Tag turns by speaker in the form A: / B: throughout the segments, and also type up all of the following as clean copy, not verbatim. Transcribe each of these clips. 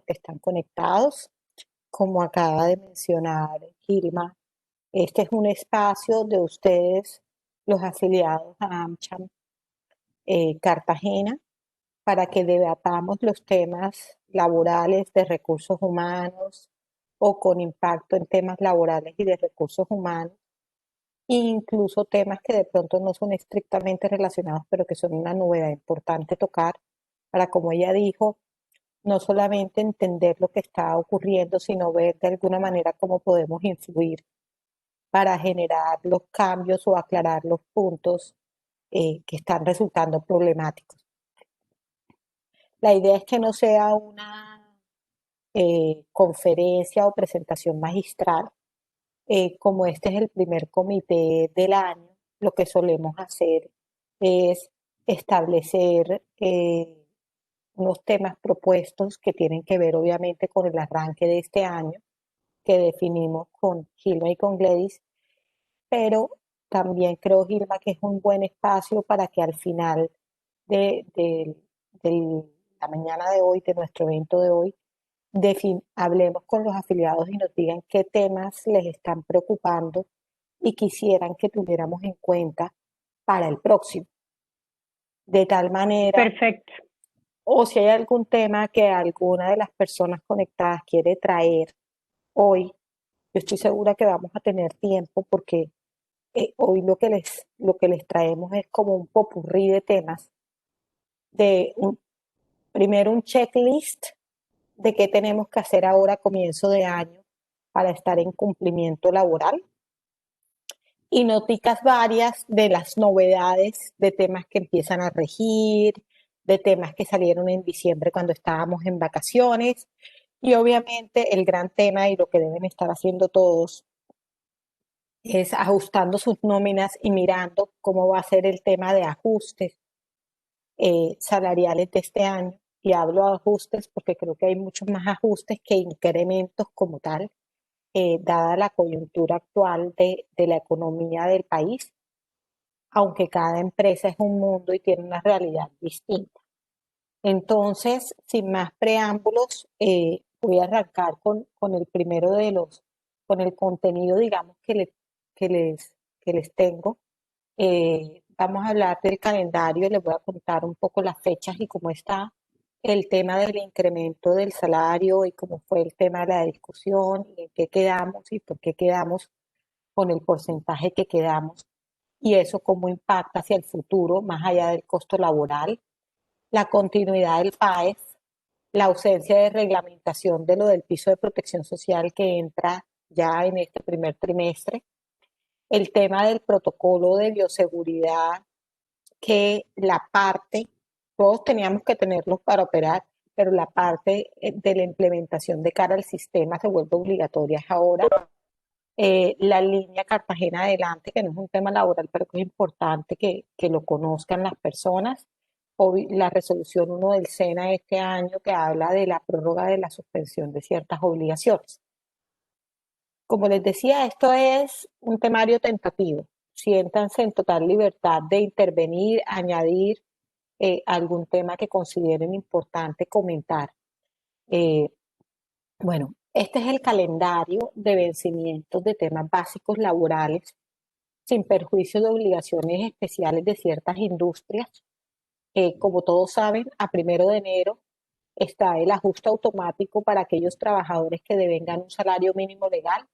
A: que están conectados. Como acaba de mencionar Gilma, este es un espacio de ustedes, los afiliados a AmCham Cartagena, para que debatamos los temas laborales de recursos humanos o con impacto en temas laborales y de recursos humanos, e incluso temas que de pronto no son estrictamente relacionados, pero que son una novedad importante tocar para, como ella dijo, no solamente entender lo que está ocurriendo, sino ver de alguna manera cómo podemos influir para generar los cambios o aclarar los puntos que están resultando problemáticos. La idea es que no sea una conferencia o presentación magistral. Como este es el primer comité del año, lo que solemos hacer es establecer unos temas propuestos que tienen que ver obviamente con el arranque de este año, que definimos con Gilma y con Gladys, pero también creo, Gilma, que es un buen espacio para que al final de, de- de la mañana de hoy, de nuestro evento de hoy, hablemos con los afiliados y nos digan qué temas les están preocupando y quisieran que tuviéramos en cuenta para el próximo. De tal manera,
B: Perfecto.
A: o si hay algún tema que alguna de las personas conectadas quiere traer hoy, yo estoy segura que vamos a tener tiempo porque hoy lo que les traemos es como un popurrí de temas, primero un checklist de qué tenemos que hacer ahora a comienzo de año para estar en cumplimiento laboral y noticas varias de las novedades de temas que empiezan a regir, de temas que salieron en diciembre cuando estábamos en vacaciones y obviamente el gran tema y lo que deben estar haciendo todos es ajustando sus nóminas y mirando cómo va a ser el tema de ajustes salariales de este año. Y hablo de ajustes porque creo que hay muchos más ajustes que incrementos como tal, dada la coyuntura actual de la economía del país, aunque cada empresa es un mundo y tiene una realidad distinta. Entonces, sin más preámbulos, voy a arrancar con el primero con el contenido, digamos, que les tengo. Vamos a hablar del calendario, les voy a contar un poco las fechas y cómo está el tema del incremento del salario y cómo fue el tema de la discusión y en qué quedamos y por qué quedamos con el porcentaje que quedamos y eso cómo impacta hacia el futuro, más allá del costo laboral, la continuidad del PAES, la ausencia de reglamentación de lo del piso de protección social que entra ya en este primer trimestre, el tema del protocolo de bioseguridad, que la parte, todos teníamos que tenerlos para operar, pero la parte de la implementación de cara al sistema se vuelve obligatoria ahora. La línea Cartagena Adelante, que no es un tema laboral, pero que es importante que lo conozcan las personas. O la resolución 1 del SENA este año que habla de la prórroga de la suspensión de ciertas obligaciones. Como les decía, esto es un temario tentativo. Siéntanse en total libertad de intervenir, añadir algún tema que consideren importante comentar. Eh, bueno, este es el calendario de vencimientos de temas básicos laborales sin perjuicio de obligaciones especiales de ciertas industrias. Como todos saben, a 1 de enero está el ajuste automático para aquellos trabajadores que devengan un salario mínimo legal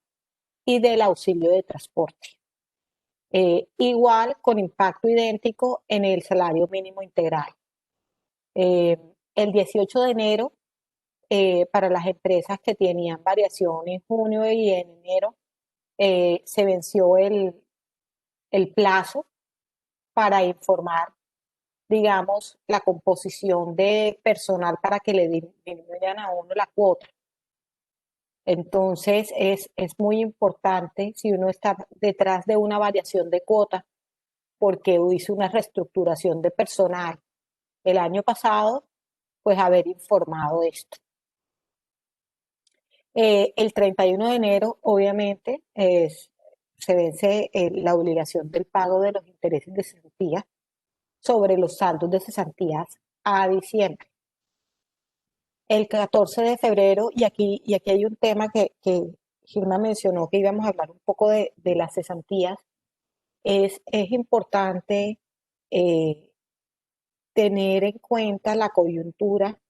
A: y del auxilio de transporte. Igual con impacto idéntico en el salario mínimo integral. El 18 de enero, para las empresas que tenían variación en junio y en enero, se venció el plazo para informar, digamos, la composición de personal para que le disminuyan a uno la cuota. Entonces, es muy importante si uno está detrás de una variación de cuota, porque hizo una reestructuración de personal el año pasado, pues haber informado esto. El 31 de enero, obviamente, se vence la obligación del pago de los intereses de cesantía sobre los saldos de cesantías a diciembre. El 14 de febrero, y aquí hay un tema que Gilma mencionó que íbamos a hablar un poco de las cesantías. Es importante eh, tener en cuenta la coyuntura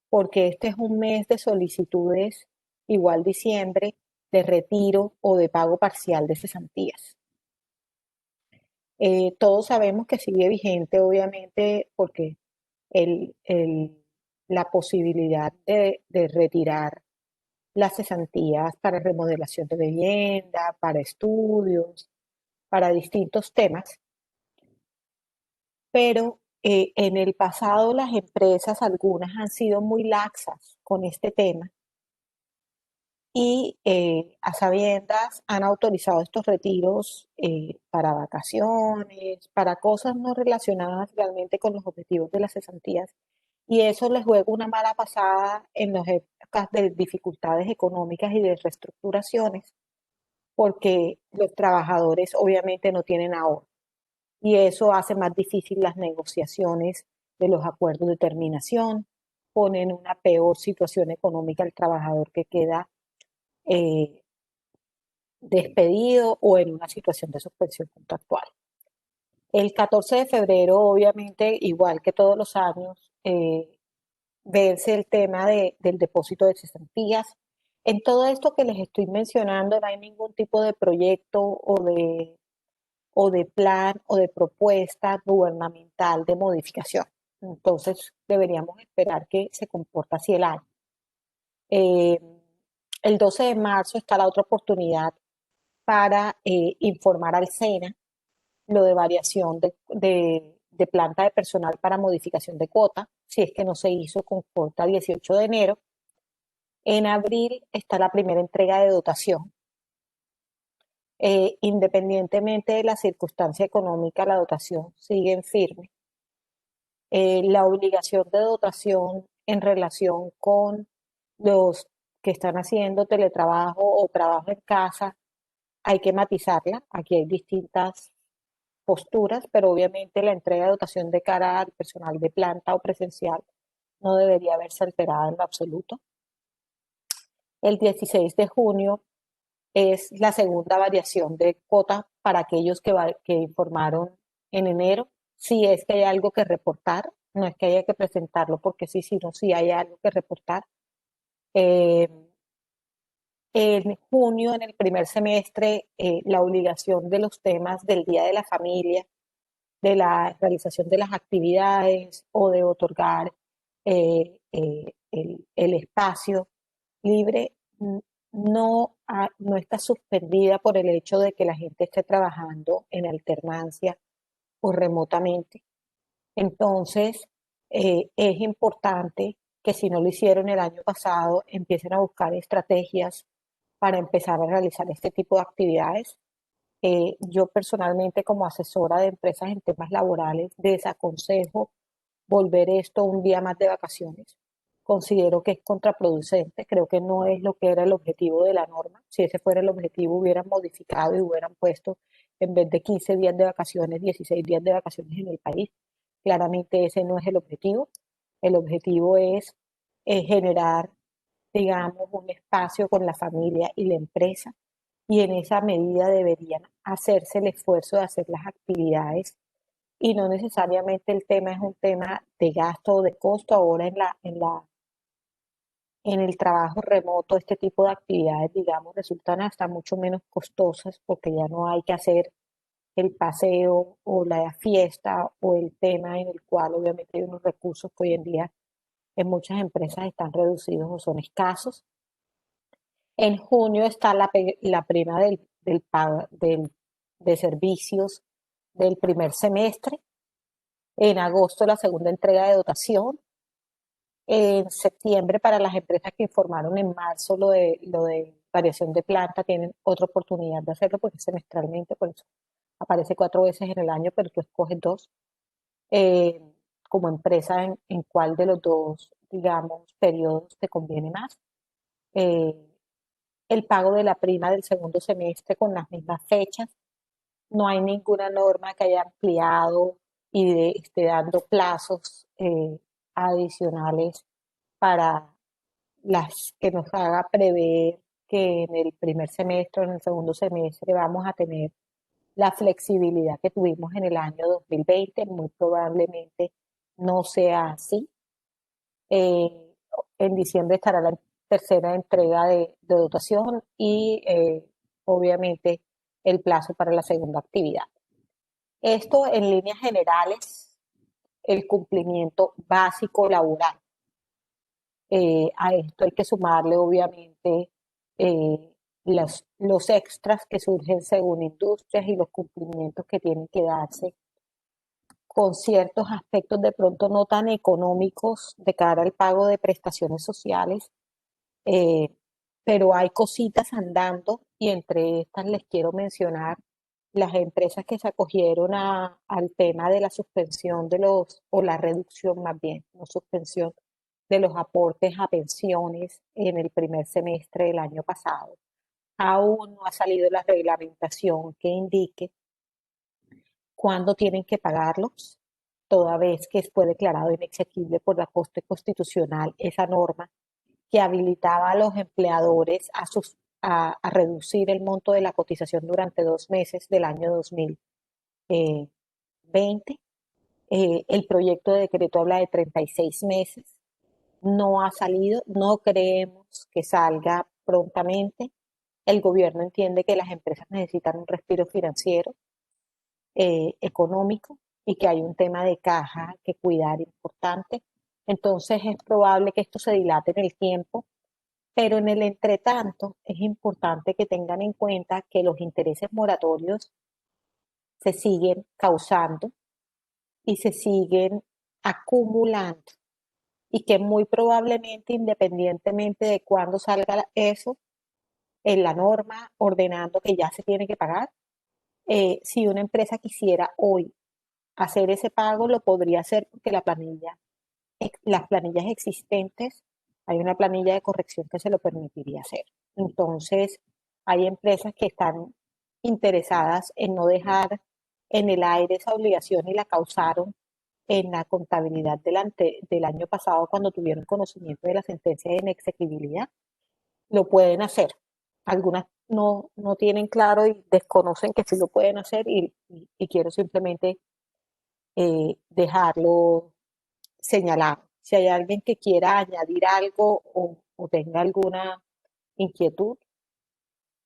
A: porque este es un mes de solicitudes, igual diciembre, de retiro o de pago parcial de cesantías. Todos sabemos que sigue vigente, obviamente, porque el, el- la posibilidad de retirar las cesantías para remodelación de vivienda, para estudios, para distintos temas, pero en el pasado las empresas, algunas han sido muy laxas con este tema y a sabiendas han autorizado estos retiros para vacaciones, para cosas no relacionadas realmente con los objetivos de las cesantías. Y eso les juega una mala pasada en las épocas de dificultades económicas y de reestructuraciones, porque los trabajadores obviamente no tienen ahorro. Y eso hace más difícil las negociaciones de los acuerdos de terminación, pone en una peor situación económica al trabajador que queda eh, despedido o en una situación de suspensión contractual. El 14 de febrero, obviamente, igual que todos los años, vence el tema del depósito de cesantías. En todo esto que les estoy mencionando, no hay ningún tipo de proyecto o de plan o de propuesta gubernamental de modificación. Entonces, deberíamos esperar que se comporte así el año. Eh, el 12 de marzo está la otra oportunidad para informar al SENA lo de variación de planta de personal para modificación de cuota, si es que no se hizo con cuota 18 de enero. En abril está la primera entrega de dotación. Independientemente de la circunstancia económica, la dotación sigue en firme. La obligación de dotación en relación con los que están haciendo teletrabajo o trabajo en casa, hay que matizarla. Aquí hay distintas posturas, pero obviamente la entrega de dotación de cara al personal de planta o presencial no debería verse alterada en lo absoluto. El 16 de junio es la segunda variación de cuota para aquellos que informaron en enero. Si es que hay algo que reportar, no es que haya que presentarlo porque sí, sino si hay algo que reportar. Eh, en junio, en el primer semestre, la obligación de los temas del Día de la Familia, de la realización de las actividades o de otorgar el espacio libre no está suspendida por el hecho de que la gente esté trabajando en alternancia o remotamente. Entonces, es importante que si no lo hicieron el año pasado, empiecen a buscar estrategias para empezar a realizar este tipo de actividades. Yo personalmente como asesora de empresas en temas laborales desaconsejo volver esto un día más de vacaciones. Considero que es contraproducente, creo que no es lo que era el objetivo de la norma. Si ese fuera el objetivo, hubieran modificado y hubieran puesto en vez de 15 días de vacaciones, 16 días de vacaciones en el país. Claramente ese no es el objetivo. El objetivo es generar, digamos, un espacio con la familia y la empresa y en esa medida deberían hacerse el esfuerzo de hacer las actividades y no necesariamente el tema es un tema de gasto o de costo. Ahora en el trabajo remoto, este tipo de actividades, digamos, resultan hasta mucho menos costosas porque ya no hay que hacer el paseo o la fiesta o el tema en el cual obviamente hay unos recursos que hoy en día en muchas empresas están reducidos o son escasos. En junio está la prima de servicios del primer semestre. En agosto la segunda entrega de dotación. En septiembre para las empresas que informaron en marzo lo de variación de planta tienen otra oportunidad de hacerlo porque semestralmente, por eso aparece 4 veces en el año, pero tú escoges dos. Eh, como empresa en cuál de los dos, digamos, periodos te conviene más. Eh, el pago de la prima del segundo semestre con las mismas fechas. No hay ninguna norma que haya ampliado y esté dando plazos adicionales para las que nos haga prever que en el primer semestre o en el segundo semestre vamos a tener la flexibilidad que tuvimos en el año 2020. Muy probablemente no sea así. Eh, en diciembre estará la tercera entrega de dotación y obviamente el plazo para la segunda actividad. Esto en líneas generales, el cumplimiento básico laboral. A esto hay que sumarle obviamente los extras que surgen según industrias y los cumplimientos que tienen que darse con ciertos aspectos de pronto no tan económicos de cara al pago de prestaciones sociales, eh, pero hay cositas andando y entre estas les quiero mencionar las empresas que se acogieron al tema de la suspensión de o la reducción más bien, no suspensión, de los aportes a pensiones en el primer semestre del año pasado. Aún no ha salido la reglamentación que indique cuándo tienen que pagarlos, toda vez que fue declarado inexequible por la Corte Constitucional esa norma que habilitaba a los empleadores a reducir el monto de la cotización durante 2 meses del año 2020. El proyecto de decreto habla de 36 meses. No ha salido, no creemos que salga prontamente. El gobierno entiende que las empresas necesitan un respiro financiero, económico, y que hay un tema de caja que cuidar importante. Entonces es probable que esto se dilate en el tiempo, pero en el entretanto es importante que tengan en cuenta que los intereses moratorios se siguen causando y se siguen acumulando y que muy probablemente, independientemente de cuándo salga eso, en la norma ordenando que ya se tiene que pagar, si una empresa quisiera hoy hacer ese pago, lo podría hacer porque las planillas existentes, hay una planilla de corrección que se lo permitiría hacer. Entonces, hay empresas que están interesadas en no dejar en el aire esa obligación y la causaron en la contabilidad del año pasado cuando tuvieron conocimiento de la sentencia de inexequibilidad. Lo pueden hacer. Algunas no tienen claro y desconocen que sí lo pueden hacer y quiero simplemente dejarlo señalado. Si hay alguien que quiera añadir algo o tenga alguna inquietud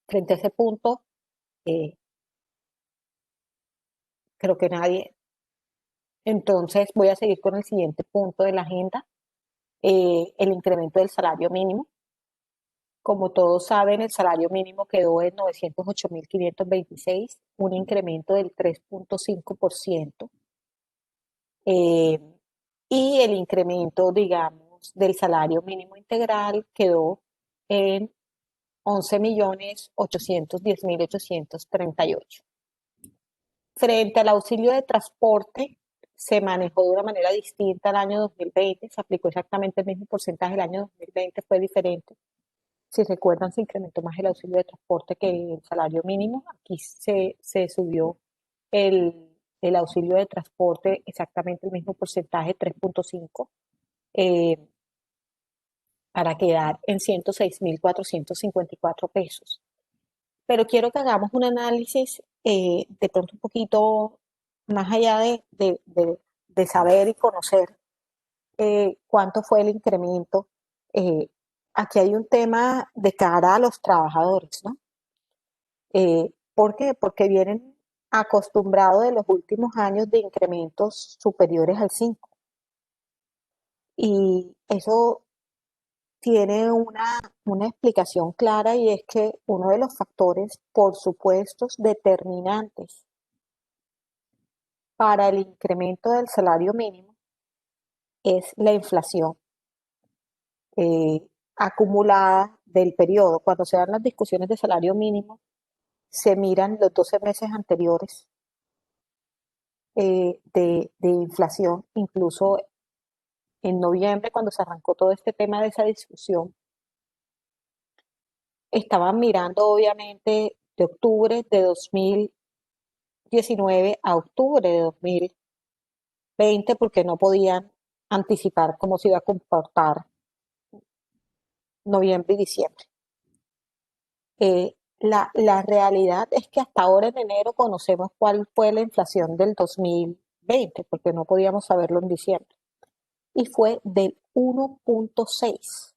A: frente a ese punto, eh, creo que nadie. Entonces voy a seguir con el siguiente punto de la agenda, el incremento del salario mínimo. Como todos saben, el salario mínimo quedó en 908.526, un incremento del 3.5%. Eh, y el incremento, digamos, del salario mínimo integral quedó en 11.810.838. Frente al auxilio de transporte, se manejó de una manera distinta el año 2020, se aplicó exactamente el mismo porcentaje, el año 2020 fue diferente. Si recuerdan, se incrementó más el auxilio de transporte que el salario mínimo. Aquí se subió el auxilio de transporte exactamente el mismo porcentaje, 3.5, eh, para quedar en 106.454 pesos. Pero quiero que hagamos un análisis de pronto un poquito más allá de saber y conocer cuánto fue el incremento. Eh, Aquí hay un tema de cara a los trabajadores, ¿no? ¿Por qué? Porque vienen acostumbrados de los últimos años de incrementos superiores al 5. Y eso tiene una explicación clara y es que uno de los factores, por supuesto, determinantes para el incremento del salario mínimo es la inflación acumulada del periodo. Cuando se dan las discusiones de salario mínimo, se miran los 12 meses anteriores de inflación, incluso en noviembre, cuando se arrancó todo este tema de esa discusión, estaban mirando obviamente de octubre de 2019 a octubre de 2020 porque no podían anticipar cómo se iba a comportar noviembre y diciembre. La realidad es que hasta ahora en enero conocemos cuál fue la inflación del 2020, porque no podíamos saberlo en diciembre, y fue del 1.6.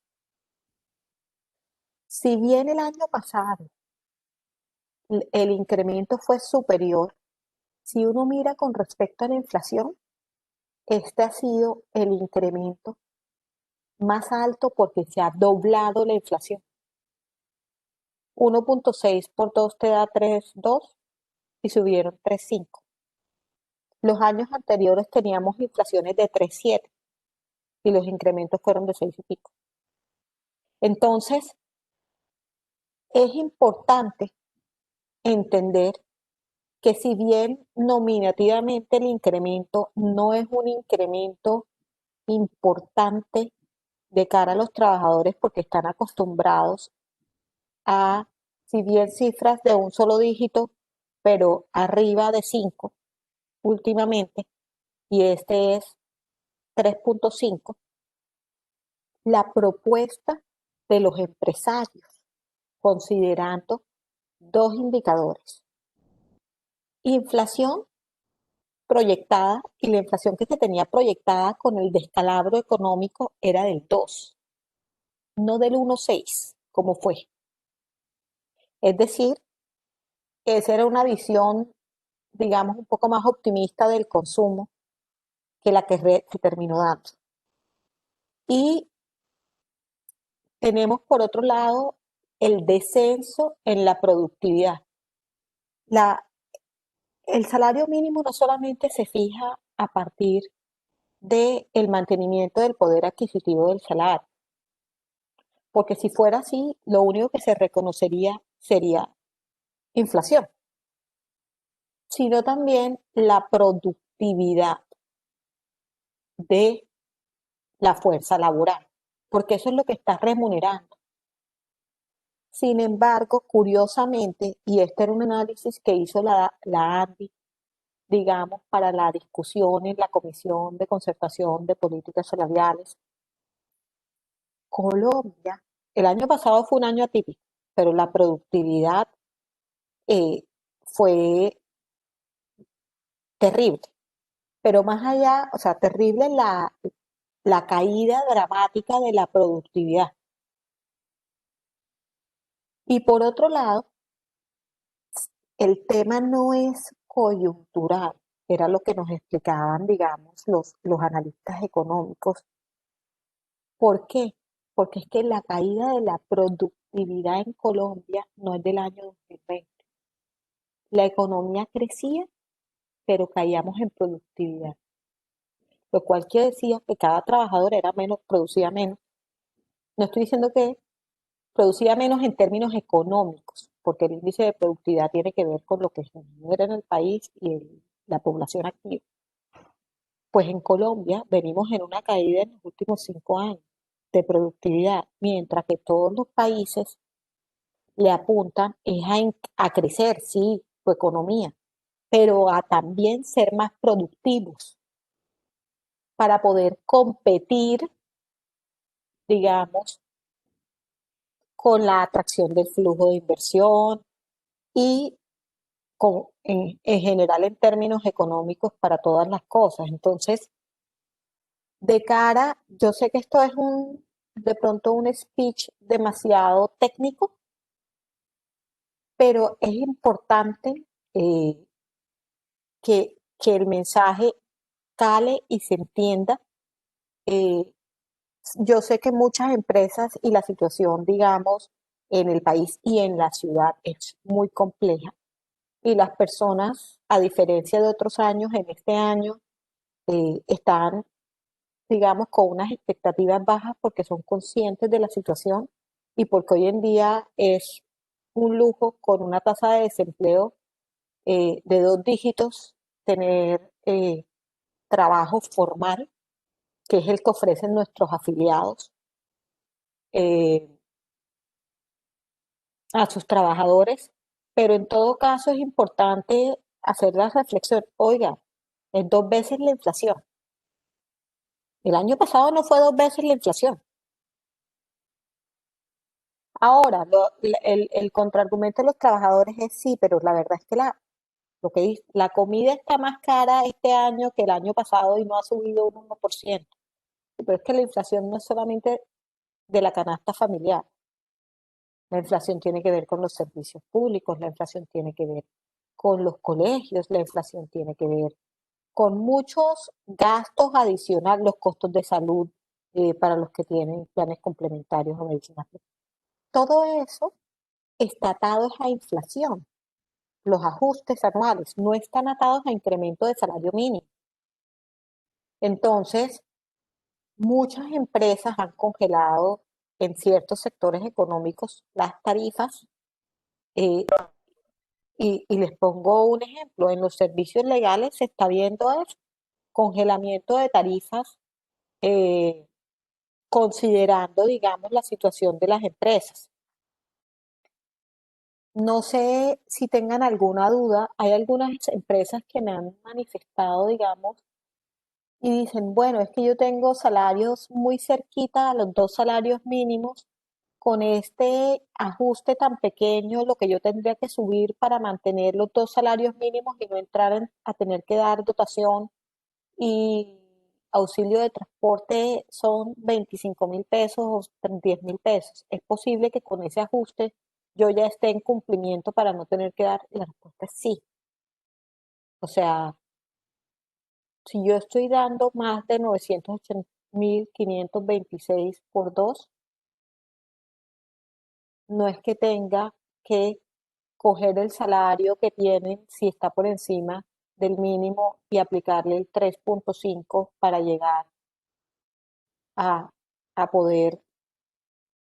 A: Si bien el año pasado el incremento fue superior, si uno mira con respecto a la inflación, este ha sido el incremento más alto porque se ha doblado la inflación. 1.6 por 2 te da 3.2 y subieron 3.5. Los años anteriores teníamos inflaciones de 3.7 y los incrementos fueron de 6 y pico. Entonces, es importante entender que si bien nominativamente el incremento no es un incremento importante de cara a los trabajadores porque están acostumbrados a, si bien cifras de un solo dígito, pero arriba de 5 últimamente, y este es 3.5, la propuesta de los empresarios, considerando dos indicadores: inflación proyectada, y la inflación que se tenía proyectada con el descalabro económico era del 2, no del 1.6, como fue. Es decir, esa era una visión, digamos, un poco más optimista del consumo que la que se terminó dando. Y tenemos, por otro lado, el descenso en la productividad. La, el salario mínimo no solamente se fija a partir del mantenimiento del poder adquisitivo del salario, porque si fuera así, lo único que se reconocería sería inflación, sino también la productividad de la fuerza laboral, porque eso es lo que está remunerando. Sin embargo, curiosamente, y este era un análisis que hizo la ANDI, digamos, para la discusión en la Comisión de Concertación de Políticas Salariales, Colombia, el año pasado fue un año atípico, pero la productividad fue terrible. Pero más allá, o sea, terrible la caída dramática de la productividad. Y por otro lado, el tema no es coyuntural, era lo que nos explicaban, digamos, los analistas económicos. ¿Por qué? Porque es que la caída de la productividad en Colombia no es del año 2020. La economía crecía, pero caíamos en productividad, lo cual quiere decir que cada trabajador era menos, producía menos. No estoy diciendo que producía menos en términos económicos, porque el índice de productividad tiene que ver con lo que se genera en el país y la población activa. Pues en Colombia venimos en una caída en los últimos 5 años de productividad, mientras que todos los países le apuntan es a crecer, sí, su economía, pero a también ser más productivos para poder competir, digamos, con la atracción del flujo de inversión y en general en términos económicos para todas las cosas. Entonces, de cara, yo sé que esto es de pronto un speech demasiado técnico, pero es importante eh, que el mensaje cale y se entienda. Eh, yo sé que muchas empresas y la situación, digamos, en el país y en la ciudad es muy compleja y las personas, a diferencia de otros años, en este año están, digamos, con unas expectativas bajas porque son conscientes de la situación y porque hoy en día es un lujo con una tasa de desempleo de 2 dígitos tener trabajo formal, que es el que ofrecen nuestros afiliados eh, a sus trabajadores, pero en todo caso es importante hacer la reflexión, oiga, es 2 veces la inflación. El año pasado no fue 2 veces la inflación. Ahora, el contraargumento de los trabajadores es sí, pero la verdad es que la comida está más cara este año que el año pasado y no ha subido un 1%. Pero es que la inflación no es solamente de la canasta familiar. La inflación tiene que ver con los servicios públicos, la inflación tiene que ver con los colegios, la inflación tiene que ver con muchos gastos adicionales, los costos de salud para los que tienen planes complementarios o medicinales. Todo eso está atado a inflación. Los ajustes anuales no están atados a incremento de salario mínimo. Entonces, muchas empresas han congelado en ciertos sectores económicos las tarifas eh, y les pongo un ejemplo. En los servicios legales se está viendo eso, congelamiento de tarifas eh, considerando, digamos, la situación de las empresas. No sé si tengan alguna duda. Hay algunas empresas que me han manifestado, digamos, y dicen, bueno, es que yo tengo salarios muy cerquita a los dos salarios mínimos. Con este ajuste tan pequeño, lo que yo tendría que subir para mantener los dos salarios mínimos y no entrar a tener que dar dotación y auxilio de transporte son 25.000 pesos o 10.000 pesos. ¿Es posible que con ese ajuste yo ya esté en cumplimiento para no tener que dar? La respuesta es sí. O sea, si yo estoy dando más de 980.526 por dos, no es que tenga que coger el salario que tienen si está por encima del mínimo y aplicarle el 3.5 para llegar a, a poder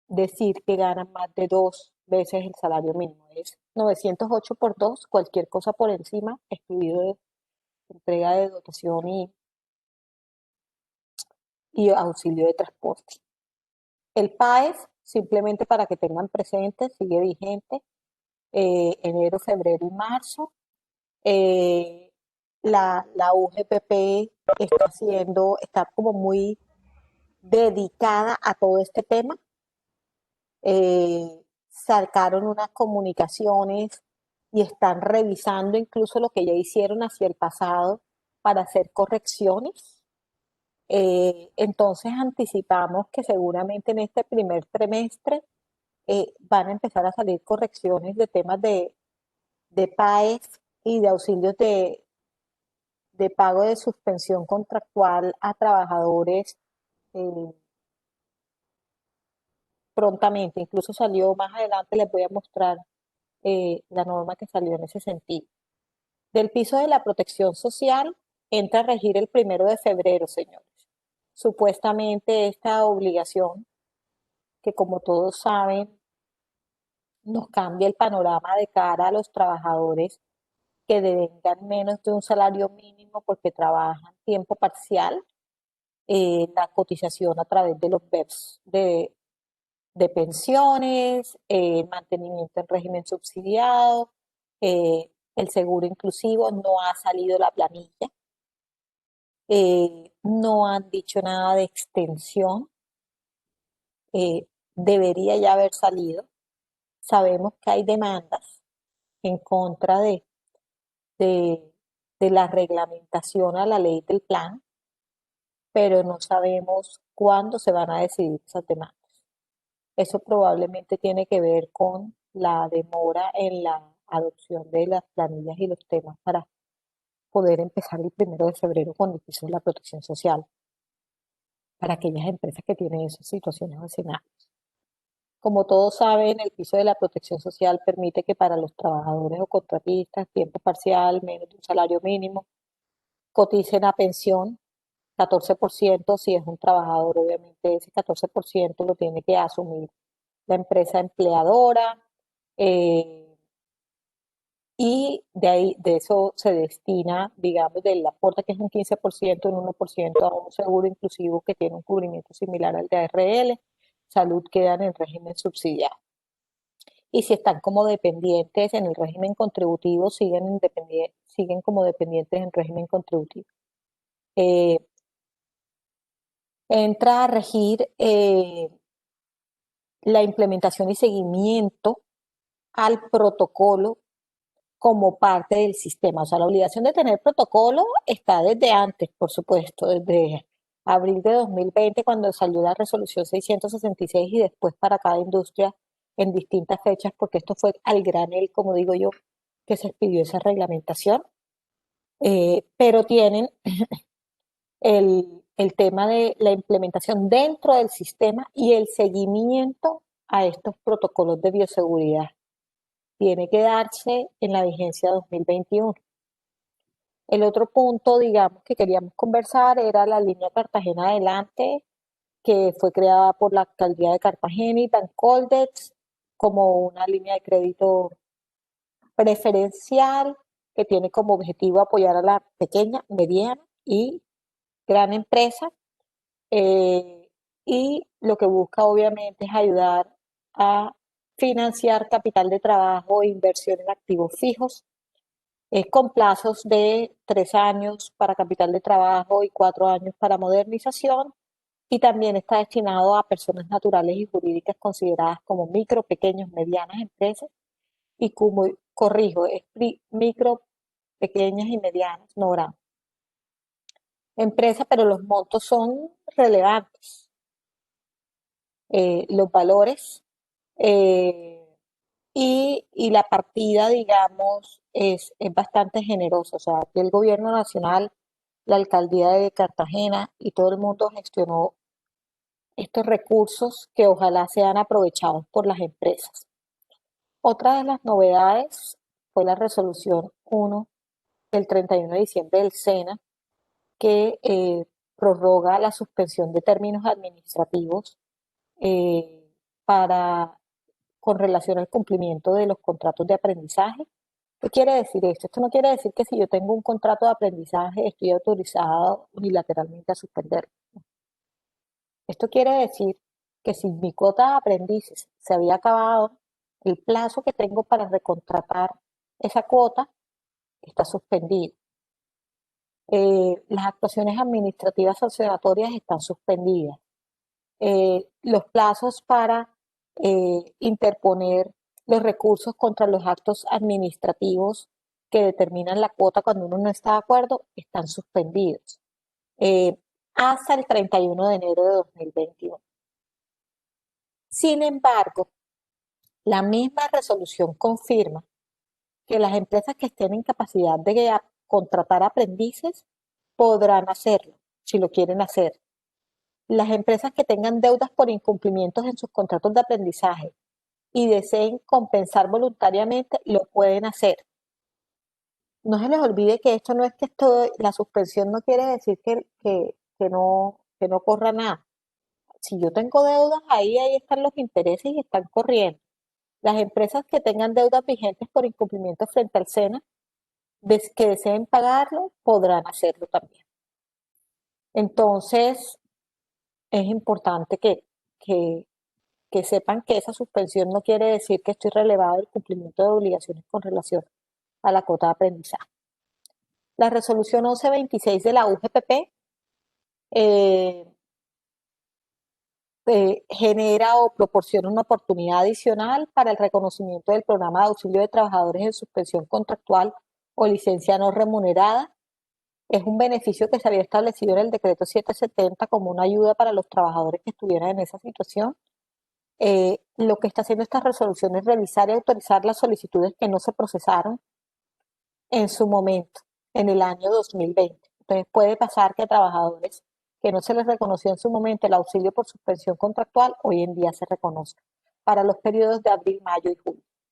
A: decir que ganan más de dos veces el salario mínimo. Es 908 por dos, cualquier cosa por encima, excluido de entrega de dotación y auxilio de transporte. El PAES, simplemente para que tengan presente, sigue vigente enero, febrero y marzo. Eh, la UGPP está como muy dedicada a todo este tema. Sacaron unas comunicaciones y están revisando incluso lo que ya hicieron hacia el pasado para hacer correcciones. Entonces anticipamos que seguramente en este primer trimestre van a empezar a salir correcciones de temas de PAES y de auxilios de pago de suspensión contractual a trabajadores eh, prontamente. Incluso salió más adelante, les voy a mostrar la norma que salió en ese sentido. Del piso de la protección social entra a regir el 1 de febrero, señores. Supuestamente esta obligación, que como todos saben, nos cambia el panorama de cara a los trabajadores que devengan menos de un salario mínimo porque trabajan tiempo parcial, la cotización a través de los BEPS de pensiones, mantenimiento en régimen subsidiado, el seguro inclusivo, no ha salido la planilla, no han dicho nada de extensión, debería ya haber salido. Sabemos que hay demandas en contra de, de la reglamentación a la ley del plan, pero no sabemos cuándo se van a decidir esas demandas. Eso probablemente tiene que ver con la demora en la adopción de las planillas y los temas para poder empezar el 1 de febrero con el piso de la protección social para aquellas empresas que tienen esas situaciones o escenarios. Como todos saben, el piso de la protección social permite que para los trabajadores o contratistas, tiempo parcial, menos de un salario mínimo, coticen a pensión 14%. Si es un trabajador, obviamente ese 14% lo tiene que asumir la empresa empleadora, eh, y de ahí, de eso se destina, digamos, del aporte que es un 15%, un 1% a un seguro inclusivo que tiene un cubrimiento similar al de ARL. Salud quedan en régimen subsidiado. Y si están como dependientes en el régimen contributivo, siguen como dependientes en régimen contributivo. Eh, Entra a regir la implementación y seguimiento al protocolo como parte del sistema. O sea, la obligación de tener protocolo está desde antes, por supuesto, desde abril de 2020, cuando salió la resolución 666 y después para cada industria en distintas fechas, porque esto fue al granel, como digo yo, que se expidió esa reglamentación. Pero tienen el tema de la implementación dentro del sistema y el seguimiento a estos protocolos de bioseguridad. Tiene que darse en la vigencia 2021. El otro punto, digamos, que queríamos conversar era la línea Cartagena Adelante, que fue creada por la alcaldía de Cartagena y Bancoldex como una línea de crédito preferencial que tiene como objetivo apoyar a la pequeña, mediana y gran empresa. eh, y lo que busca obviamente es ayudar a financiar capital de trabajo e inversión en activos fijos, con plazos de 3 años para capital de trabajo y 4 años para modernización, y también está destinado a personas naturales y jurídicas consideradas como micro, pequeños, medianas empresas, y como, corrijo, es micro, pequeñas y medianas, no grandes empresas, pero los montos son relevantes. Los valores eh, y la partida, digamos, es bastante generosa. O sea, aquí el gobierno nacional, la alcaldía de Cartagena y todo el mundo gestionó estos recursos que ojalá sean aprovechados por las empresas. Otra de las novedades fue la resolución 1 del 31 de diciembre del SENA, que prorroga la suspensión de términos administrativos eh, para, con relación al cumplimiento de los contratos de aprendizaje. ¿Qué quiere decir esto? Esto no quiere decir que si yo tengo un contrato de aprendizaje estoy autorizado unilateralmente a suspenderlo. Esto quiere decir que si mi cuota de aprendices se había acabado, el plazo que tengo para recontratar esa cuota está suspendido. Las actuaciones administrativas sancionatorias están suspendidas. Los plazos para interponer los recursos contra los actos administrativos que determinan la cuota cuando uno no está de acuerdo están suspendidos eh, hasta el 31 de enero de 2021. Sin embargo, la misma resolución confirma que las empresas que estén en capacidad de contratar aprendices podrán hacerlo, si lo quieren hacer. Las empresas que tengan deudas por incumplimientos en sus contratos de aprendizaje y deseen compensar voluntariamente, lo pueden hacer. No se les olvide que esto no es que la suspensión no quiere decir que no corra nada. Si yo tengo deudas, ahí están los intereses y están corriendo. Las empresas que tengan deudas vigentes por incumplimiento frente al SENA, que deseen pagarlo, podrán hacerlo también. Entonces, es importante que, que sepan que esa suspensión no quiere decir que estoy relevado del cumplimiento de obligaciones con relación a la cuota de aprendizaje. La resolución 1126 de la UGPP eh, genera o proporciona una oportunidad adicional para el reconocimiento del programa de auxilio de trabajadores en suspensión contractual o licencia no remunerada. Es un beneficio que se había establecido en el decreto 770 como una ayuda para los trabajadores que estuvieran en esa situación. Lo que está haciendo esta resolución es revisar y autorizar las solicitudes que no se procesaron en su momento, en el año 2020. Entonces puede pasar que a trabajadores que no se les reconoció en su momento el auxilio por suspensión contractual, hoy en día se reconozca para los periodos de abril, mayo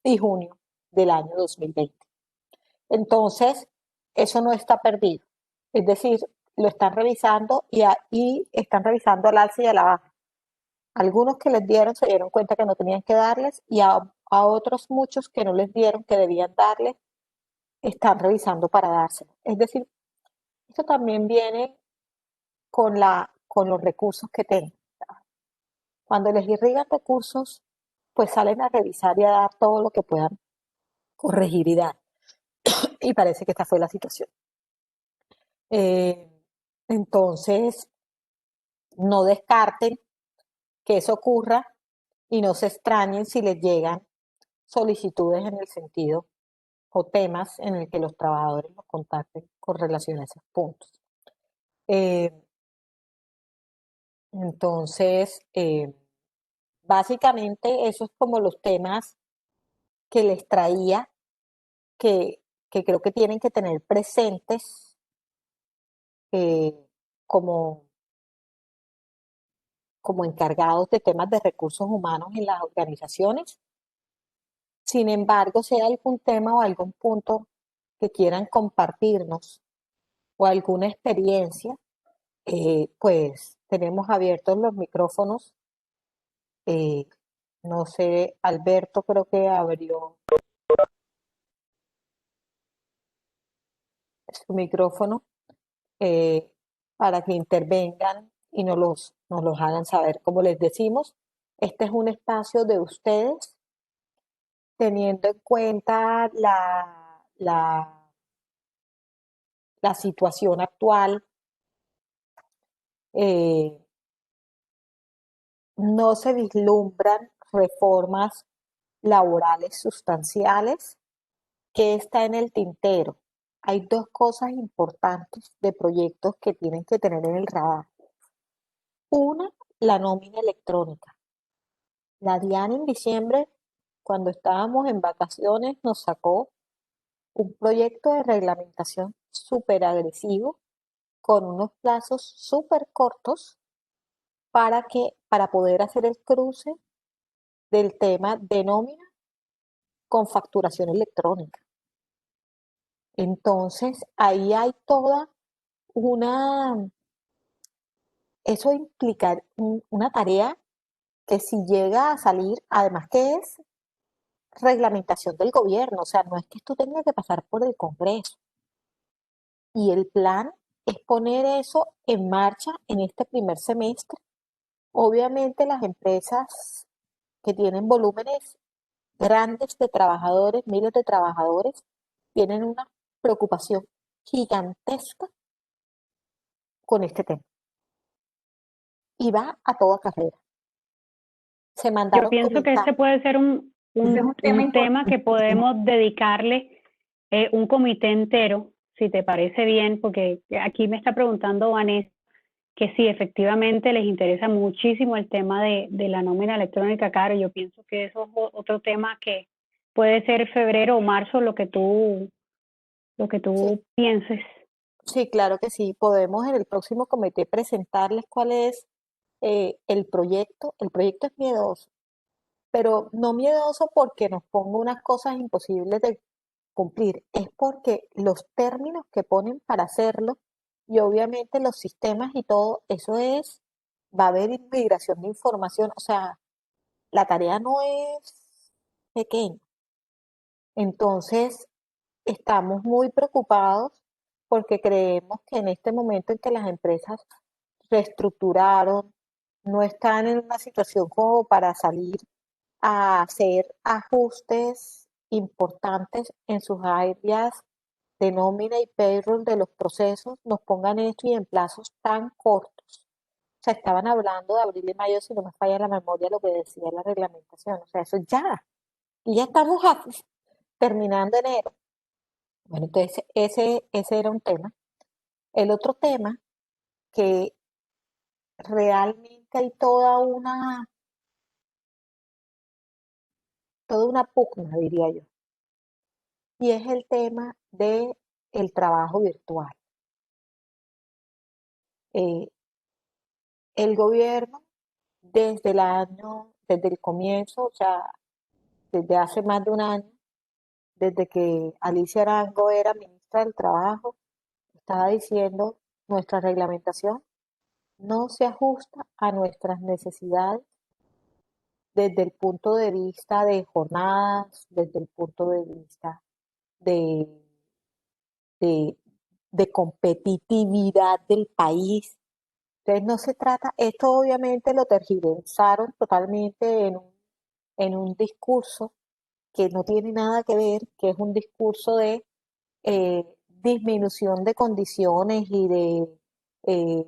A: y junio del año 2020. Entonces, eso no está perdido. Es decir, lo están revisando y están revisando al alza y a la baja. Algunos que les dieron se dieron cuenta que no tenían que darles, y a otros muchos que no les dieron que debían darles, están revisando para dárselo. Es decir, esto también viene con los recursos que tengan. Cuando les irrigan recursos, pues salen a revisar y a dar todo lo que puedan corregir y dar. Y parece que esta fue la situación. Eh, entonces, no descarten que eso ocurra y no se extrañen si les llegan solicitudes en el sentido o temas en el que los trabajadores nos contacten con relación a esos puntos. Eh, entonces, básicamente esos es como los temas que les traía que, que creo que tienen que tener presentes eh, como, como encargados de temas de recursos humanos en las organizaciones. Sin embargo, si hay algún tema o algún punto que quieran compartirnos o alguna experiencia, pues tenemos abiertos los micrófonos. Eh, no sé, Alberto creo que abrió su micrófono eh, para que intervengan y nos los hagan saber. Como les decimos, este es un espacio de ustedes, teniendo en cuenta la situación actual. eh, no se vislumbran reformas laborales sustanciales. ¿Qué está en el tintero? Hay dos cosas importantes de proyectos que tienen que tener en el radar. Una, la nómina electrónica. La Diana en diciembre, cuando estábamos en vacaciones, nos sacó un proyecto de reglamentación súper agresivo con unos plazos súper cortos para poder hacer el cruce del tema de nómina con facturación electrónica. Entonces, ahí hay toda una, eso implica una tarea que si llega a salir, además que es reglamentación del gobierno, o sea, no es que esto tenga que pasar por el Congreso. Y el plan es poner eso en marcha en este primer semestre. Obviamente las empresas que tienen volúmenes grandes de trabajadores, miles de trabajadores, tienen una preocupación gigantesca con este tema. Y va a toda carrera. Se
B: Yo
A: mandaron
B: pienso que este
A: comentarios.
B: puede ser
C: Ese es un tema
B: un tema que
C: importantísimo.
B: podemos dedicarle un comité entero, si te parece bien, porque aquí me está preguntando Vanessa que sí, efectivamente les interesa muchísimo el tema de la nómina electrónica, Caro. Yo pienso que eso es otro tema que puede ser febrero o marzo lo que
A: Sí,
B: tú pienses.
A: sí, claro que sí. Podemos en el próximo comité presentarles cuál es el proyecto. El proyecto es miedoso, pero no miedoso porque nos ponga unas cosas imposibles de cumplir, es porque los términos que ponen para hacerlo y obviamente los sistemas y todo, eso es, va a haber migración de información, o sea, la tarea no es pequeña. Entonces, estamos muy preocupados porque creemos que en este momento en que las empresas reestructuraron, no están en una situación como para salir a hacer ajustes importantes en sus áreas de nómina y payroll de los procesos, nos pongan esto y en plazos tan cortos. O sea, estaban hablando de abril y mayo, si no me falla la memoria, lo que decía la reglamentación. O sea, eso ya. Y ya estamos terminando enero. Bueno, entonces ese era un tema. El otro tema que realmente hay toda una pugna, diría yo, y es el tema de el trabajo virtual. Eh, el gobierno desde el comienzo, o sea, desde hace más de un año, desde que Alicia Arango era ministra del Trabajo, estaba diciendo nuestra reglamentación no se ajusta a nuestras necesidades desde el punto de vista de jornadas, desde el punto de vista de, de, de competitividad del país. Entonces no se trata, esto obviamente lo tergiversaron totalmente en un discurso que no tiene nada que ver, que es un discurso de disminución de condiciones y de eh,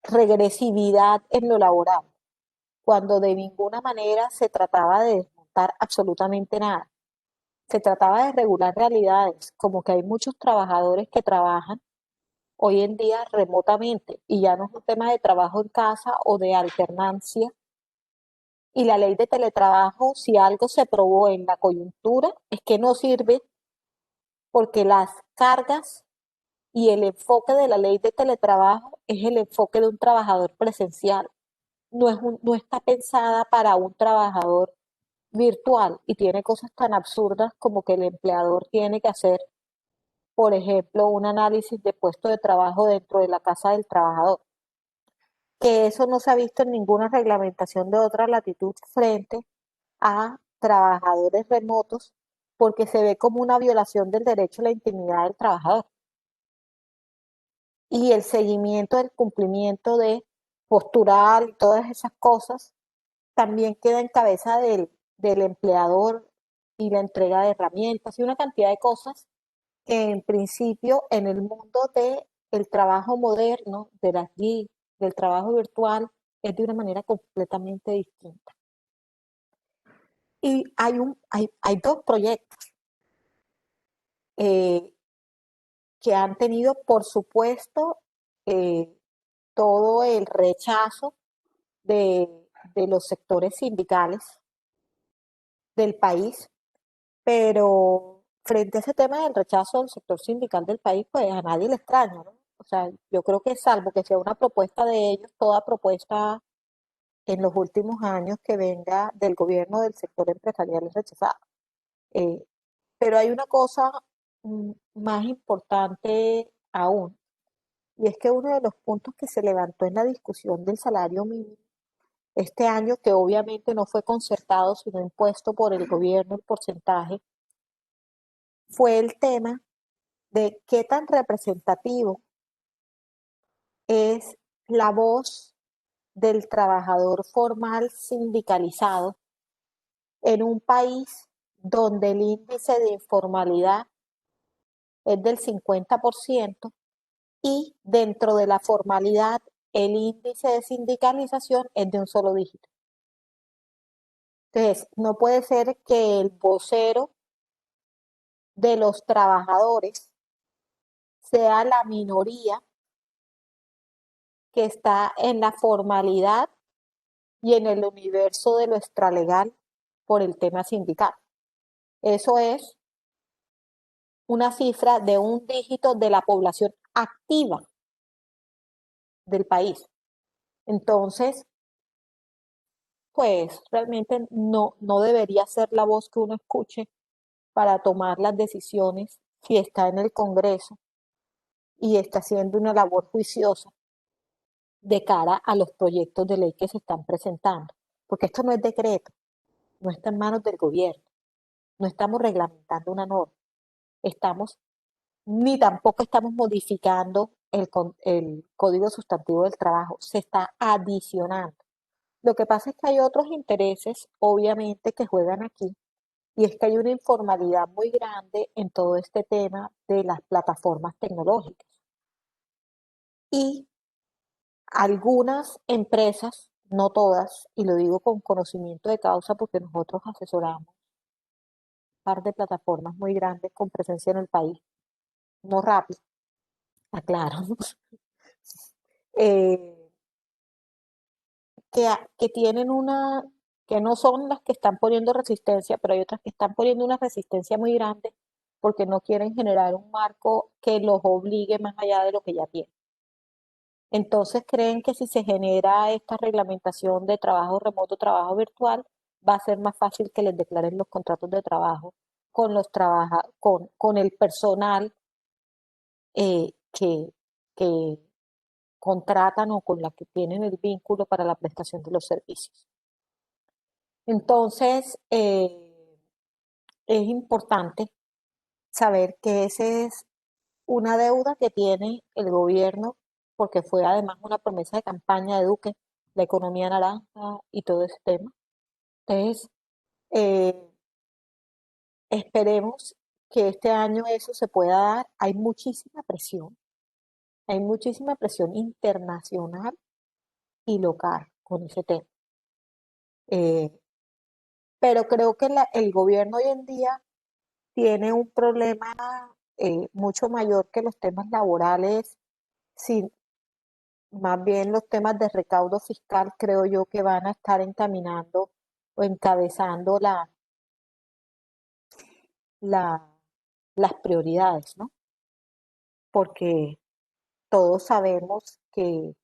A: regresividad en lo laboral. cuando de ninguna manera se trataba de desmontar absolutamente nada. Se trataba de regular realidades, como que hay muchos trabajadores que trabajan hoy en día remotamente y ya no es un tema de trabajo en casa o de alternancia. Y la ley de teletrabajo, si algo se probó en la coyuntura, es que no sirve porque las cargas y el enfoque de la ley de teletrabajo es el enfoque de un trabajador presencial. No está pensada para un trabajador virtual y tiene cosas tan absurdas como que el empleador tiene que hacer, por ejemplo, un análisis de puesto de trabajo dentro de la casa del trabajador, que eso no se ha visto en ninguna reglamentación de otra latitud frente a trabajadores remotos, porque se ve como una violación del derecho a la intimidad del trabajador y el seguimiento del cumplimiento de postural y todas esas cosas también queda en cabeza del empleador y la entrega de herramientas y una cantidad de cosas que en principio en el mundo del trabajo moderno, de las GIG, del trabajo virtual, es de una manera completamente distinta. Y hay dos proyectos eh, que han tenido, por supuesto, eh, todo el rechazo de, de los sectores sindicales del país, pero frente a ese tema del rechazo del sector sindical del país, pues a nadie le extraña, ¿no? O sea, yo creo que salvo que sea una propuesta de ellos, toda propuesta en los últimos años que venga del gobierno del sector empresarial es rechazada. Eh, pero hay una cosa más importante aún, y es que uno de los puntos que se levantó en la discusión del salario mínimo este año, que obviamente no fue concertado, sino impuesto por el gobierno el porcentaje, fue el tema de qué tan representativo es la voz del trabajador formal sindicalizado en un país donde el índice de informalidad es del 50% y dentro de la formalidad el índice de sindicalización es de un solo dígito. Entonces, no puede ser que el vocero de los trabajadores sea la minoría que está en la formalidad y en el universo de lo extralegal por el tema sindical. Eso es una cifra de un dígito de la población activa del país. Entonces, pues realmente no debería ser la voz que uno escuche para tomar las decisiones si está en el Congreso y está haciendo una labor juiciosa de cara a los proyectos de ley que se están presentando. Porque esto no es decreto, no está en manos del gobierno, no estamos reglamentando una norma, estamos, ni tampoco estamos modificando el Código Sustantivo del Trabajo, se está adicionando. Lo que pasa es que hay otros intereses, obviamente, que juegan aquí, y es que hay una informalidad muy grande en todo este tema de las plataformas tecnológicas. Y algunas empresas, no todas, y lo digo con conocimiento de causa porque nosotros asesoramos un par de plataformas muy grandes con presencia en el país, no rápido, aclaro, eh, que tienen que no son las que están poniendo resistencia, pero hay otras que están poniendo una resistencia muy grande porque no quieren generar un marco que los obligue más allá de lo que ya tienen. Entonces creen que si se genera esta reglamentación de trabajo remoto, trabajo virtual, va a ser más fácil que les declaren los contratos de trabajo con el personal que contratan o con la que tienen el vínculo para la prestación de los servicios. Entonces, es importante saber que esa es una deuda que tiene el gobierno, porque fue además una promesa de campaña de Duque, la economía naranja y todo ese tema. Entonces, eh, esperemos que este año eso se pueda dar. Hay muchísima presión internacional y local con ese tema. Eh, pero creo que el gobierno hoy en día tiene un problema mucho mayor que los temas laborales, sin, más bien los temas de recaudo fiscal creo yo que van a estar encaminando o encabezando la, las prioridades, ¿no? Porque todos sabemos que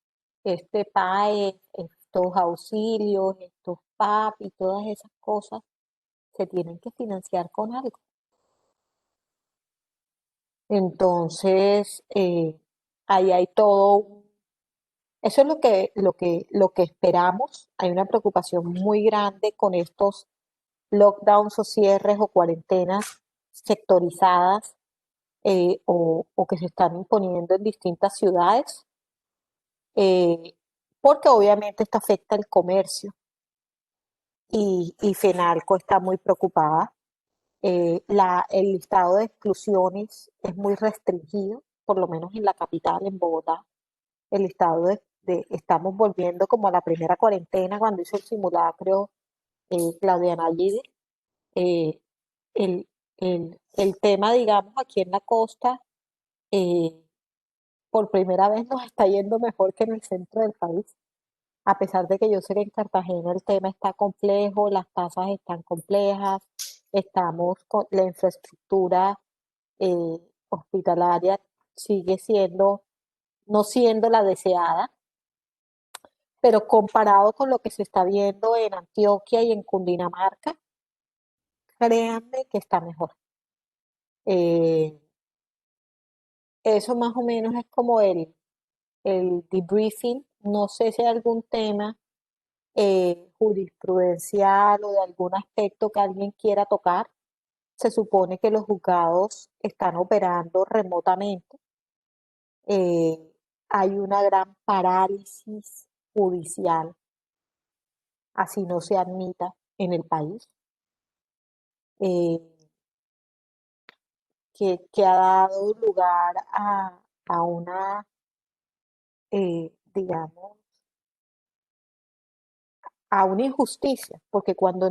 A: este PAE, estos auxilios, estos PAP y todas esas cosas se tienen que financiar con algo. Entonces, ahí hay eso es lo que esperamos. Hay una preocupación muy grande con estos lockdowns o cierres o cuarentenas sectorizadas o que se están imponiendo en distintas ciudades, eh, porque obviamente esto afecta el comercio y FENALCO está muy preocupada. El listado de exclusiones es muy restringido, por lo menos en la capital, en Bogotá. El listado estamos volviendo como a la primera cuarentena cuando hizo el simulacro Claudia Nayide. Eh, el, el tema, digamos, aquí en la costa, eh, por primera vez nos está yendo mejor que en el centro del país, a pesar de que yo sé que en Cartagena el tema está complejo, las tasas están complejas, estamos con la infraestructura hospitalaria sigue siendo, no siendo la deseada, pero comparado con lo que se está viendo en Antioquia y en Cundinamarca, créanme que está mejor. Eh, Eso más o menos es como el debriefing. No sé si hay algún tema jurisprudencial o de algún aspecto que alguien quiera tocar. Se supone que los juzgados están operando remotamente. Eh, Hay una gran parálisis judicial, así no se admita en el país, eh, que ha dado lugar a una, digamos, a una injusticia, porque cuando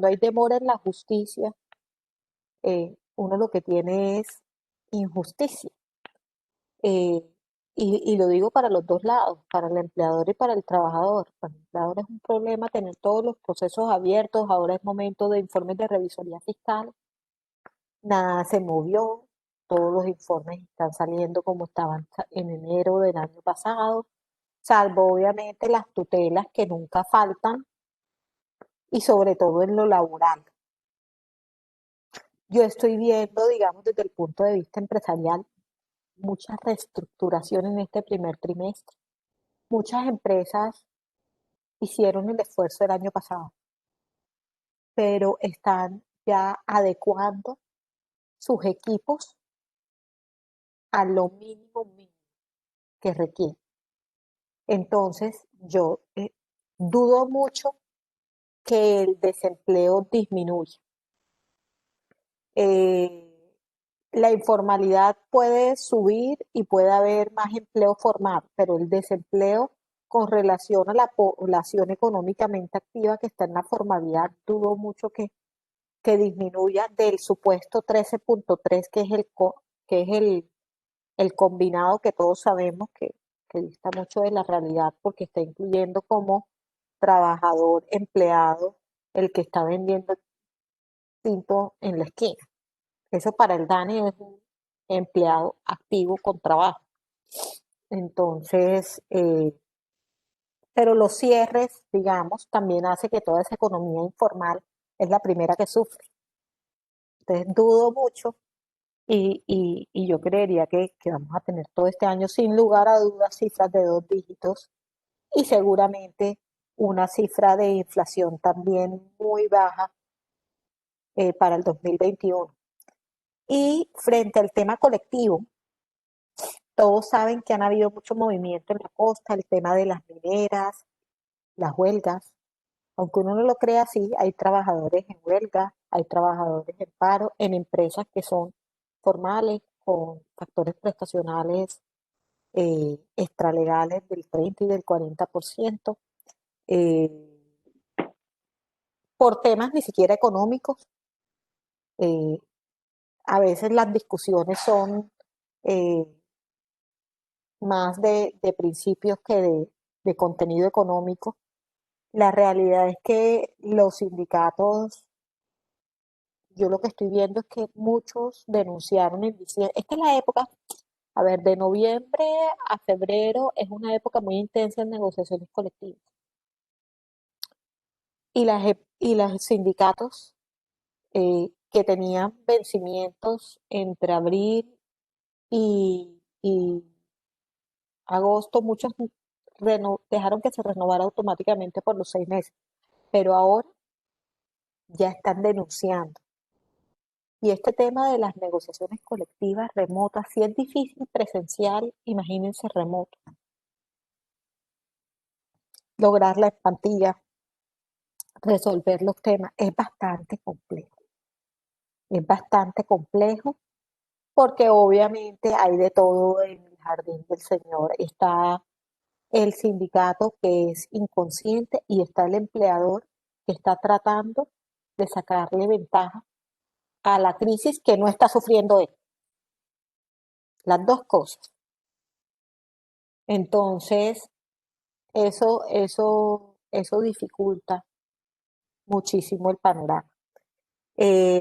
A: hay demora en la justicia, uno lo que tiene es injusticia. Eh, y lo digo para los dos lados, para el empleador y para el trabajador. Para el empleador es un problema tener todos los procesos abiertos, ahora es momento de informes de revisoría fiscal, nada se movió, todos los informes están saliendo como estaban en enero del año pasado, salvo obviamente las tutelas que nunca faltan y sobre todo en lo laboral. Yo estoy viendo, digamos, desde el punto de vista empresarial, mucha reestructuración en este primer trimestre. Muchas empresas hicieron el esfuerzo el año pasado, pero están ya adecuando sus equipos a lo mínimo que requieren. Entonces, yo dudo mucho que el desempleo disminuya. Eh, la informalidad puede subir y puede haber más empleo formal, pero el desempleo con relación a la población económicamente activa que está en la formalidad, dudo mucho que disminuya del supuesto 13.3, que es el combinado que todos sabemos que dista mucho de la realidad porque está incluyendo como trabajador, empleado, el que está vendiendo tinto en la esquina. Eso para el DANE es un empleado activo con trabajo. Entonces, pero los cierres, digamos, también hace que toda esa economía informal es la primera que sufre. Entonces, dudo mucho y yo creería que vamos a tener todo este año, sin lugar a dudas, cifras de 2 dígitos y seguramente una cifra de inflación también muy baja para el 2021. Y frente al tema colectivo, todos saben que han habido mucho movimiento en la costa, el tema de las mineras, las huelgas. Aunque uno no lo crea así, hay trabajadores en huelga, hay trabajadores en paro, en empresas que son formales, con factores prestacionales extralegales del 30 y del 40%. Eh, por temas ni siquiera económicos. Eh, a veces las discusiones son eh, más de principios que de contenido económico. La realidad es que los sindicatos, yo lo que estoy viendo es que muchos denunciaron en diciembre. Esta es la época, a ver, de noviembre a febrero es una época muy intensa en negociaciones colectivas. Y los sindicatos que tenían vencimientos entre abril y agosto, muchos dejaron que se renovara automáticamente por los 6 meses, pero ahora ya están denunciando. Y este tema de las negociaciones colectivas remotas, si es difícil presencial, imagínense remoto. Lograr la empatía, resolver los temas, es bastante complejo. Es bastante complejo porque obviamente hay de todo en el jardín del Señor. Está el sindicato que es inconsciente y está el empleador que está tratando de sacarle ventaja a la crisis que no está sufriendo él. Las dos cosas. Entonces, eso dificulta muchísimo el panorama.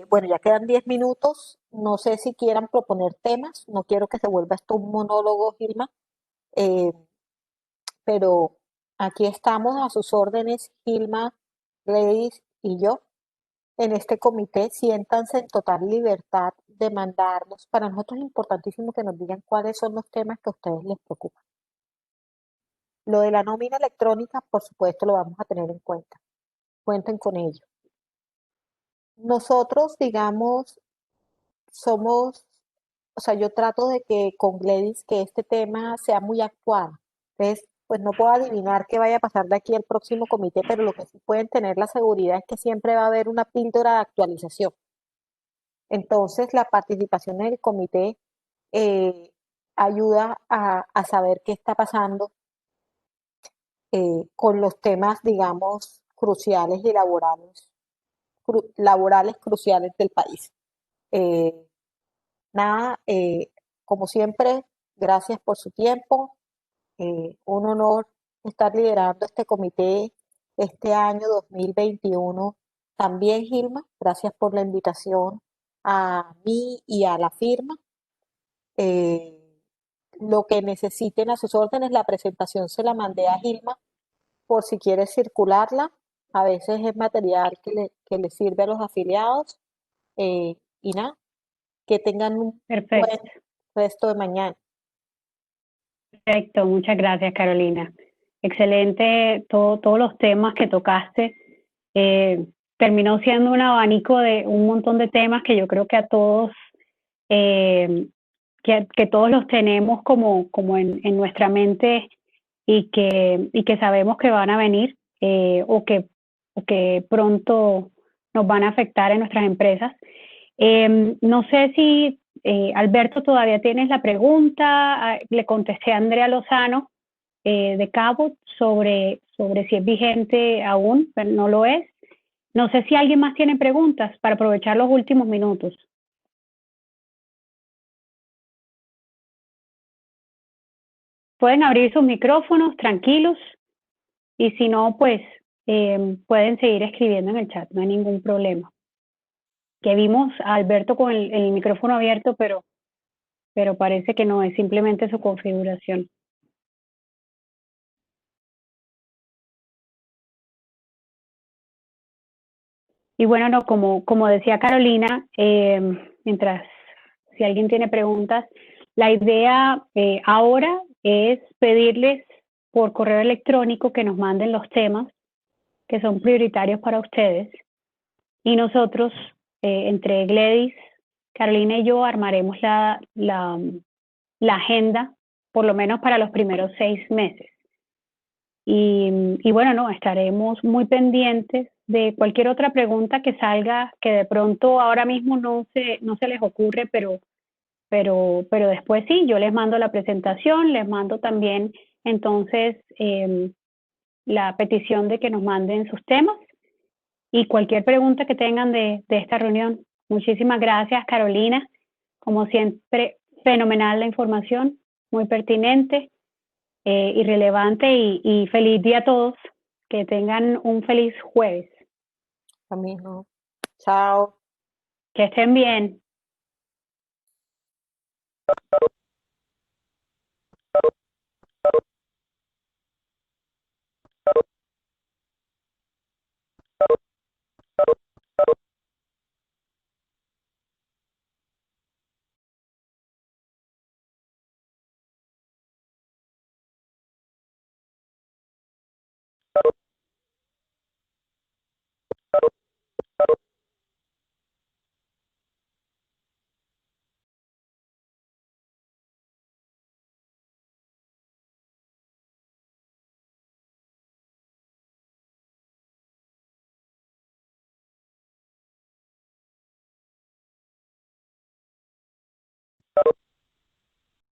A: Bueno, ya quedan 10 minutos. No sé si quieran proponer temas. No quiero que se vuelva esto un monólogo, Gilma. Eh, pero aquí estamos a sus órdenes, Gilma, Gladys y yo. En este comité, siéntanse en total libertad de mandarnos. Para nosotros es importantísimo que nos digan cuáles son los temas que a ustedes les preocupan. Lo de la nómina electrónica, por supuesto, lo vamos a tener en cuenta. Cuenten con ello. Nosotros, digamos, somos, o sea, yo trato de que con Gladys que este tema sea muy actual. Entonces, pues no puedo adivinar qué vaya a pasar de aquí al próximo comité, pero lo que sí pueden tener la seguridad es que siempre va a haber una píldora de actualización. Entonces, la participación en el comité eh, ayuda a saber qué está pasando con los temas, digamos, cruciales y laborales cruciales del país. Eh, nada, como siempre, gracias por su tiempo. Un honor estar liderando este comité este año 2021. También, Gilma, gracias por la invitación a mí y a la firma. Eh, lo que necesiten a sus órdenes, la presentación se la mandé a Gilma por si quiere circularla. A veces es material que le sirve a los afiliados. Y nada, que tengan un buen
B: Perfecto,
A: resto de mañana.
B: perfecto. Muchas gracias, Carolina. Excelente todos los temas que tocaste. Terminó siendo un abanico de un montón de temas que yo creo que a todos, que todos los tenemos como en nuestra mente y que sabemos que van a venir o que pronto nos van a afectar en nuestras empresas. No sé si Alberto todavía tienes la pregunta. Le contesté a Andrea Lozano de Cabot sobre si es vigente aún, pero no lo es. No sé si alguien más tiene preguntas para aprovechar los últimos minutos. Pueden abrir sus micrófonos tranquilos y si no, pues pueden seguir escribiendo en el chat, no hay ningún problema. Que vimos a Alberto con el micrófono abierto, pero parece que no, es simplemente su configuración. Y bueno, no, como decía Carolina, mientras si alguien tiene preguntas, la idea ahora es pedirles por correo electrónico que nos manden los temas que son prioritarios para ustedes y nosotros, entre Gladys, Carolina y yo, armaremos la agenda, por lo menos para los primeros 6 meses. Y bueno, no, estaremos muy pendientes de cualquier otra pregunta que salga, que de pronto ahora mismo no se les ocurre, pero después sí, yo les mando la presentación, les mando también entonces la petición de que nos manden sus temas y cualquier pregunta que tengan de esta reunión. Muchísimas gracias, Carolina. Como siempre, fenomenal la información, muy pertinente y relevante, y feliz día a todos. Que tengan un feliz jueves.
A: Lo mismo. Chao.
B: Que estén bien.